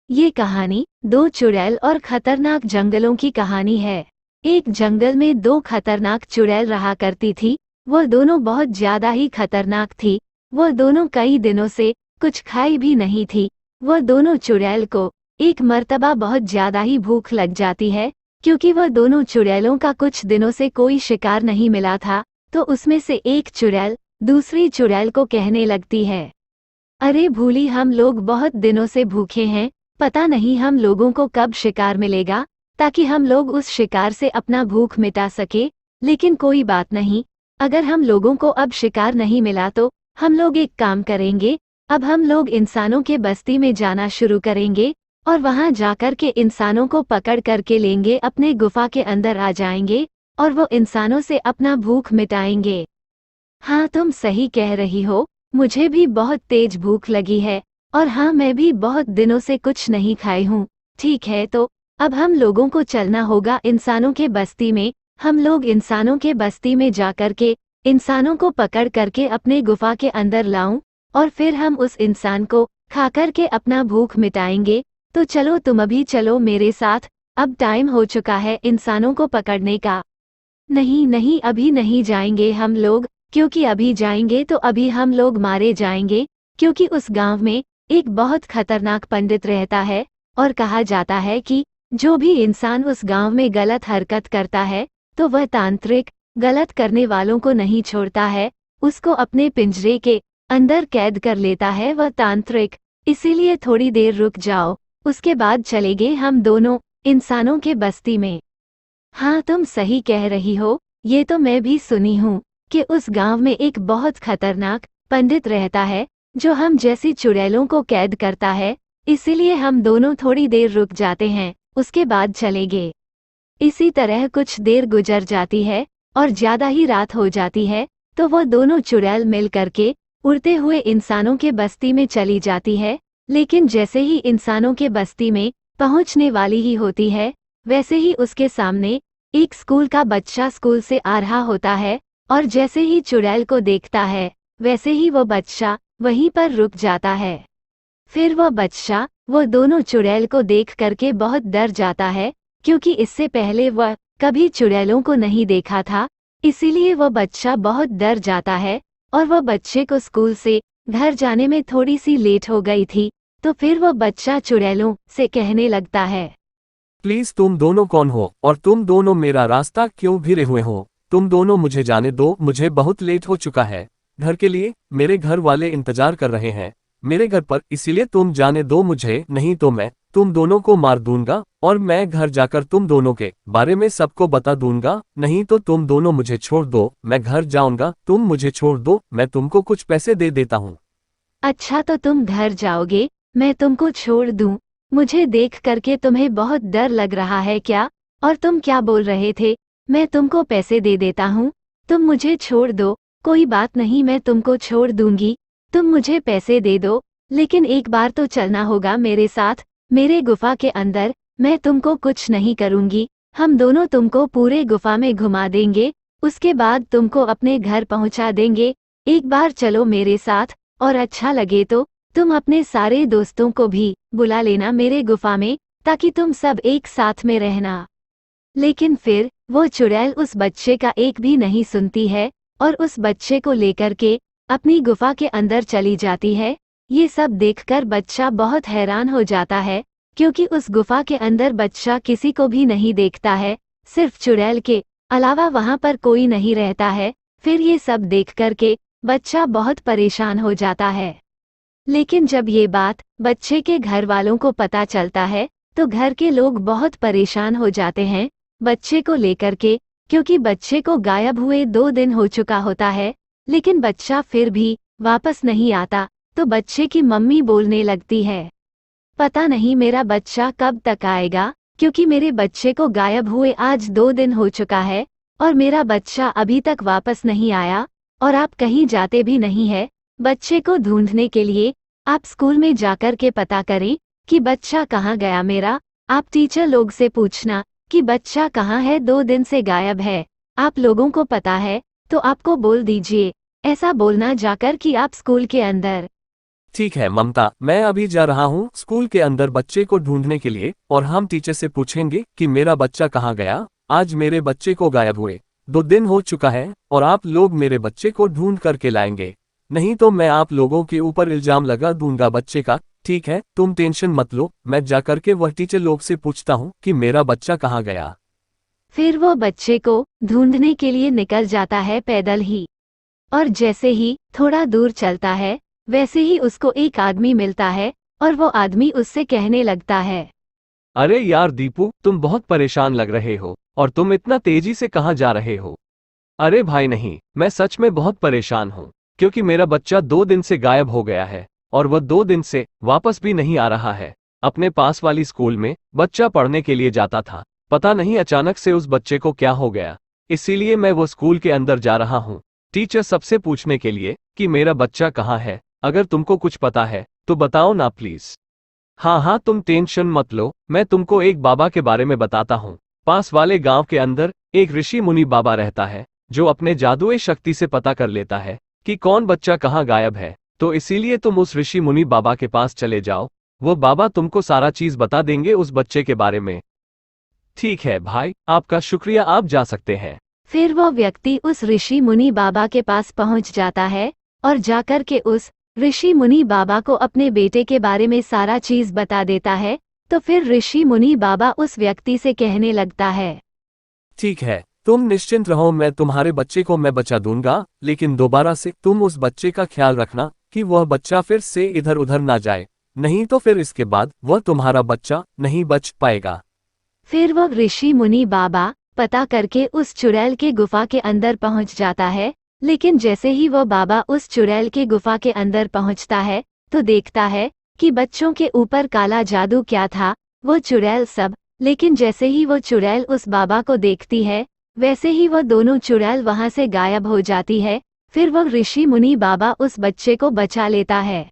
ये कहानी दो चुड़ैल और खतरनाक जंगलों की कहानी है। एक जंगल में दो खतरनाक चुड़ैल रहा करती थी। वह दोनों बहुत ज्यादा ही खतरनाक थी। वह दोनों कई दिनों से कुछ खाई भी नहीं थी। वह दोनों चुड़ैल को एक मर्तबा बहुत ज्यादा ही भूख लग जाती है, क्योंकि वह दोनों चुड़ैलों का कुछ दिनों से कोई शिकार नहीं मिला था। तो उसमें से एक चुड़ैल दूसरी चुड़ैल को कहने लगती है, अरे भूली, हम लोग बहुत दिनों से भूखे हैं। पता नहीं हम लोगों को कब शिकार मिलेगा, ताकि हम लोग उस शिकार से अपना भूख मिटा सके। लेकिन कोई बात नहीं, अगर हम लोगों को अब शिकार नहीं मिला तो हम लोग एक काम करेंगे। अब हम लोग इंसानों के बस्ती में जाना शुरू करेंगे और वहां जाकर के इंसानों को पकड़ करके लेंगे, अपने गुफा के अंदर आ जाएंगे और वो इंसानों से अपना भूख मिटाएंगे। हाँ, तुम सही कह रही हो, मुझे भी बहुत तेज भूख लगी है। और हाँ, मैं भी बहुत दिनों से कुछ नहीं खाई हूँ। ठीक है, तो अब हम लोगों को चलना होगा इंसानों के बस्ती में। हम लोग इंसानों के बस्ती में जाकर के इंसानों को पकड़ करके अपने गुफा के अंदर लाऊं और फिर हम उस इंसान को खा करके अपना भूख मिटाएंगे। तो चलो, तुम अभी चलो मेरे साथ, अब टाइम हो चुका है इंसानों को पकड़ने का। नहीं नहीं, अभी नहीं जाएंगे हम लोग, क्योंकि अभी जाएंगे तो अभी हम लोग मारे जाएंगे। क्योंकि उस गांव में एक बहुत खतरनाक पंडित रहता है और कहा जाता है कि जो भी इंसान उस गांव में गलत हरकत करता है तो वह तांत्रिक गलत करने वालों को नहीं छोड़ता है, उसको अपने पिंजरे के अंदर कैद कर लेता है वह तांत्रिक। इसीलिए थोड़ी देर रुक जाओ, उसके बाद चलेंगे हम दोनों इंसानों के बस्ती में। हाँ, तुम सही कह रही हो, ये तो मैं भी सुनी हूँ कि उस गांव में एक बहुत खतरनाक पंडित रहता है जो हम जैसी चुड़ैलों को कैद करता है। इसीलिए हम दोनों थोड़ी देर रुक जाते हैं, उसके बाद चलेंगे। इसी तरह कुछ देर गुजर जाती है और ज्यादा ही रात हो जाती है। तो वह दोनों चुड़ैल मिल करके उड़ते हुए इंसानों के बस्ती में चली जाती है। लेकिन जैसे ही इंसानों के बस्ती में पहुंचने वाली ही होती है, वैसे ही उसके सामने एक स्कूल का बच्चा स्कूल से आ रहा होता है। और जैसे ही चुड़ैल को देखता है, वैसे ही वो बच्चा वहीं पर रुक जाता है। फिर वह बच्चा वो दोनों चुड़ैल को देख करके बहुत डर जाता है, क्योंकि इससे पहले वह कभी चुड़ैलों को नहीं देखा था। इसीलिए वह बच्चा बहुत डर जाता है और वह बच्चे को स्कूल से घर जाने में थोड़ी सी लेट हो गई थी। तो फिर वह बच्चा चुड़ैलों से कहने लगता है, प्लीज, तुम दोनों कौन हो और तुम दोनों मेरा रास्ता क्यों घेरे हुए हो? तुम दोनों मुझे जाने दो, मुझे बहुत लेट हो चुका है घर के लिए। मेरे घर वाले इंतजार कर रहे हैं मेरे घर पर, इसीलिए तुम जाने दो मुझे, नहीं तो मैं तुम दोनों को मार दूंगा और मैं घर जाकर तुम दोनों के बारे में सबको बता दूंगा। नहीं तो तुम दोनों मुझे छोड़ दो, मैं घर जाऊंगा। तुम मुझे छोड़ दो, मैं तुमको कुछ पैसे दे देता हूँ। अच्छा, तो तुम घर जाओगे, मैं तुमको छोड़ दूं? मुझे देख करके तुम्हें बहुत डर लग रहा है क्या? और तुम क्या बोल रहे थे, मैं तुमको पैसे दे देता हूँ? तुम मुझे छोड़ दो, कोई बात नहीं, मैं तुमको छोड़ दूंगी। तुम मुझे पैसे दे दो, लेकिन एक बार तो चलना होगा मेरे साथ, मेरे गुफा के अंदर। मैं तुमको कुछ नहीं करूंगी, हम दोनों तुमको पूरे गुफा में घुमा देंगे, उसके बाद तुमको अपने घर पहुंचा देंगे। एक बार चलो मेरे साथ, और अच्छा लगे तो तुम अपने सारे दोस्तों को भी बुला लेना मेरे गुफा में, ताकि तुम सब एक साथ में रहना। लेकिन फिर वो चुड़ैल उस बच्चे का एक भी नहीं सुनती है और उस बच्चे को लेकर के अपनी गुफा के अंदर चली जाती है। ये सब देखकर बच्चा बहुत हैरान हो जाता है, क्योंकि उस गुफा के अंदर बच्चा किसी को भी नहीं देखता है, सिर्फ चुड़ैल के अलावा वहां पर कोई नहीं रहता है। फिर ये सब देख करके बच्चा बहुत परेशान हो जाता है। लेकिन जब ये बात बच्चे के घर वालों को पता चलता है तो घर के लोग बहुत परेशान हो जाते हैं बच्चे को लेकर के, क्योंकि बच्चे को गायब हुए 2 दिन हो चुका होता है। लेकिन बच्चा फिर भी वापस नहीं आता। तो बच्चे की मम्मी बोलने लगती है, पता नहीं मेरा बच्चा कब तक आएगा, क्योंकि मेरे बच्चे को गायब हुए आज 2 दिन हो चुका है और मेरा बच्चा अभी तक वापस नहीं आया और आप कहीं जाते भी नहीं है। बच्चे को ढूंढने के लिए आप स्कूल में जाकर के पता करें कि बच्चा कहाँ गया मेरा। आप टीचर लोग से पूछना कि बच्चा कहाँ है, 2 दिन से गायब है। आप लोगों को पता है तो आपको बोल दीजिए, ऐसा बोलना जाकर कि आप स्कूल के अंदर। ठीक है ममता, मैं अभी जा रहा हूँ स्कूल के अंदर बच्चे को ढूंढने के लिए, और हम टीचर से पूछेंगे कि मेरा बच्चा कहाँ गया। आज मेरे बच्चे को गायब हुए 2 दिन हो चुका है, और आप लोग मेरे बच्चे को ढूंढ करके लाएंगे, नहीं तो मैं आप लोगों के ऊपर इल्जाम लगा दूंगा बच्चे का। ठीक है, तुम टेंशन मत लो, मैं जाकर के वह टीचर लोग से पूछता हूँ कि मेरा बच्चा कहाँ गया। फिर वो बच्चे को ढूंढने के लिए निकल जाता है पैदल ही। और जैसे ही थोड़ा दूर चलता है, वैसे ही उसको एक आदमी मिलता है, और वो आदमी उससे कहने लगता है, अरे यार दीपू, तुम बहुत परेशान लग रहे हो, और तुम इतना तेजी से कहाँ जा रहे हो? अरे भाई नहीं, मैं सच में बहुत परेशान हूँ, क्योंकि मेरा बच्चा 2 दिन से गायब हो गया है, और वह 2 दिन से वापस भी नहीं आ रहा है। अपने पास वाली स्कूल में बच्चा पढ़ने के लिए जाता था, पता नहीं अचानक से उस बच्चे को क्या हो गया, इसीलिए मैं वो स्कूल के अंदर जा रहा हूँ टीचर सबसे पूछने के लिए कि मेरा बच्चा कहाँ है। अगर तुमको कुछ पता है तो बताओ ना प्लीज। हाँ हाँ, तुम टेंशन मत लो, मैं तुमको एक बाबा के बारे में बताता हूँ। पास वाले गांव के अंदर एक ऋषि मुनि बाबा रहता है, जो अपने जादुई शक्ति से पता कर लेता है कि कौन बच्चा कहाँ गायब है। तो इसीलिए तुम उस ऋषि मुनि बाबा के पास चले जाओ, वो बाबा तुमको सारा चीज बता देंगे उस बच्चे के बारे में। ठीक है भाई, आपका शुक्रिया, आप जा सकते हैं। फिर वो व्यक्ति उस ऋषि मुनि बाबा के पास पहुंच जाता है, और जाकर के उस ऋषि मुनि बाबा को अपने बेटे के बारे में सारा चीज बता देता है। तो फिर ऋषि मुनि बाबा उस व्यक्ति से कहने लगता है, ठीक है, तुम निश्चिंत रहो, मैं तुम्हारे बच्चे को मैं बचा दूंगा, लेकिन दोबारा से तुम उस बच्चे का ख्याल रखना कि वह बच्चा फिर से इधर उधर ना जाए, नहीं तो फिर इसके बाद वह तुम्हारा बच्चा नहीं बच पाएगा। फिर वो ऋषि मुनि बाबा पता करके उस चुड़ैल के गुफा के अंदर पहुंच जाता है। लेकिन जैसे ही वो बाबा उस चुड़ैल के गुफा के अंदर पहुंचता है, तो देखता है कि बच्चों के ऊपर काला जादू क्या था, वो चुड़ैल सब। लेकिन जैसे ही वो चुड़ैल उस बाबा को देखती है, वैसे ही वो दोनों चुड़ैल वहां से गायब हो जाती है। फिर वो ऋषि मुनि बाबा उस बच्चे को बचा लेता है।